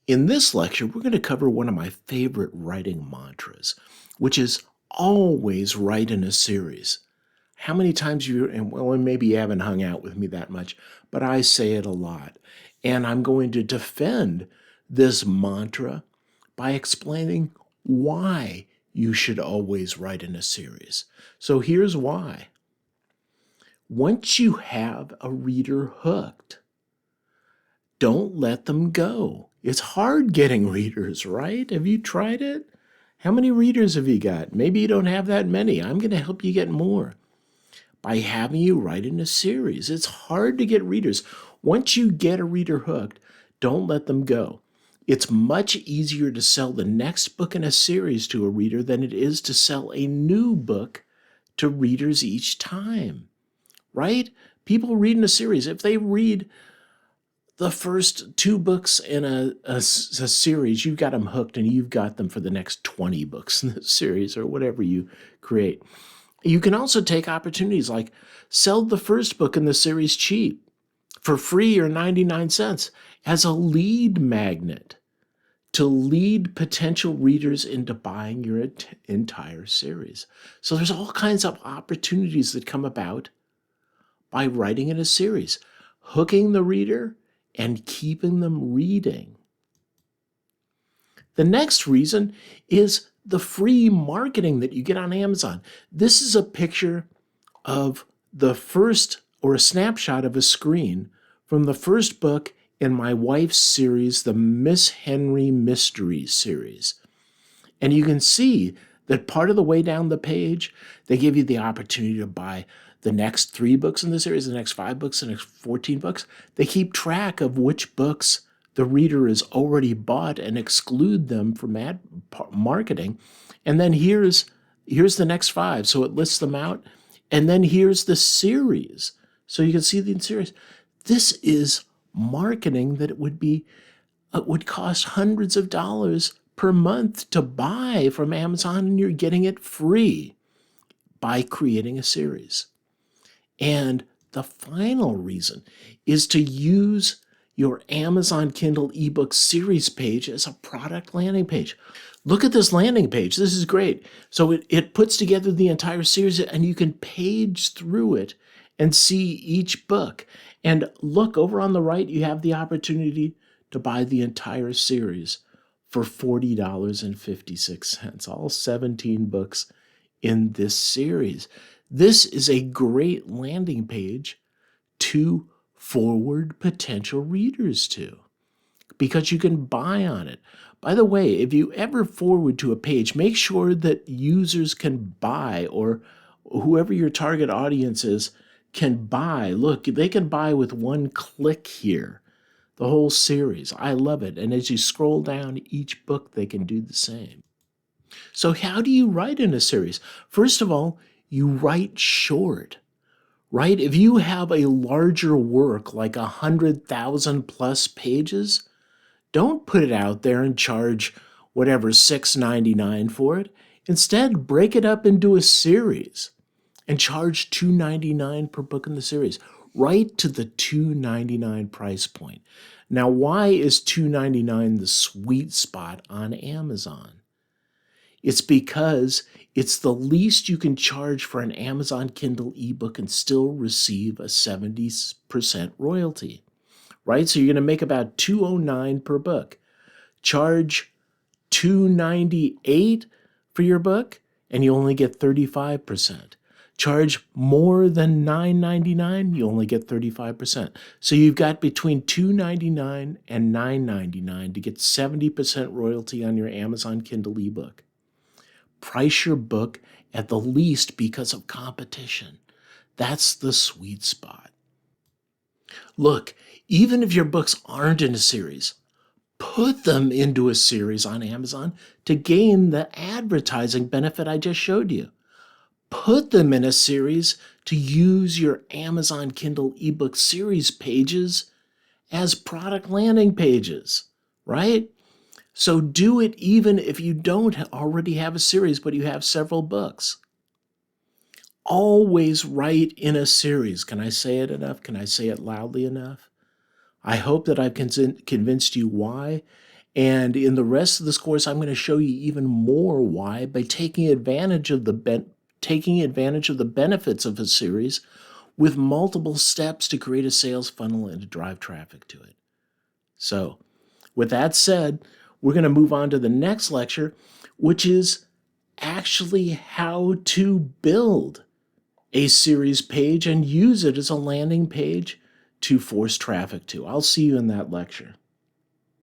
In this lecture, we're going to cover one of my favorite writing mantras, which is always write in a series. How many times well, maybe you haven't hung out with me that much, but I say it a lot. And I'm going to defend this mantra by explaining why you should always write in a series. So here's why. Once you have a reader hooked, don't let them go. It's hard getting readers, right? Have you tried it? How many readers have you got? Maybe you don't have that many. I'm going to help you get more by having you write in a series. It's hard to get readers. Once you get a reader hooked, don't let them go. It's much easier to sell the next book in a series to a reader than it is to sell a new book to readers each time, right? People read in a series. If they read the first 2 books in a series, you've got them hooked and you've got them for the next 20 books in the series or whatever you create. You can also take opportunities like sell the first book in the series cheap for free or 99 cents as a lead magnet to lead potential readers into buying your entire series. So there's all kinds of opportunities that come about by writing in a series, hooking the reader and keeping them reading. The next reason is the free marketing that you get on Amazon. This is a picture of the first, or a snapshot of a screen from the first book in my wife's series, the Miss Henry Mysteries series. And you can see that part of the way down the page, they give you the opportunity to buy the next 3 books in the series, the next 5 books, the next 14 books. They keep track of which books the reader has already bought and exclude them from ad marketing. And then here's the next 5. So it lists them out. And then here's the series. So you can see the series. This is marketing that would cost hundreds of dollars per month to buy from Amazon, and you're getting it free by creating a series. And the final reason is to use your Amazon Kindle ebook series page as a product landing page. Look at this landing page. This is great. So it puts together the entire series, and you can page through it and see each book. And look, over on the right, you have the opportunity to buy the entire series for $40.56, all 17 books in this series. This is a great landing page to forward potential readers to, because you can buy on it. By the way, if you ever forward to a page, make sure that users can buy, or whoever your target audience is can buy. Look, they can buy with one click here, the whole series. I love it. And as you scroll down each book, they can do the same. So how do you write in a series? First of all, you write short, right? If you have a larger work, like 100,000 plus pages, don't put it out there and charge whatever, $6.99 for it. Instead, break it up into a series and charge $2.99 per book in the series, right to the $2.99 price point. Now, why is $2.99 the sweet spot on Amazon? It's because it's the least you can charge for an Amazon Kindle ebook and still receive a 70% royalty, right? So you're going to make about $2.09 per book. Charge $2.98 for your book, and you only get 35%. Charge more than $9.99, you only get 35%. So you've got between $2.99 and $9.99 to get 70% royalty on your Amazon Kindle ebook. Price your book at the least because of competition. That's the sweet spot. Look, even if your books aren't in a series, put them into a series on Amazon to gain the advertising benefit I just showed you. Put them in a series to use your Amazon Kindle ebook series pages as product landing pages, right? So do it even if you don't already have a series, but you have several books. Always write in a series. Can I say it enough? Can I say it loudly enough? I hope that I've convinced you why, And in the rest of this course, I'm going to show you even more why by taking advantage of the benefits of a series with multiple steps to create a sales funnel and to drive traffic to it. So, with that said, we're going to move on to the next lecture, which is actually how to build a series page and use it as a landing page to force traffic to. I'll see you in that lecture.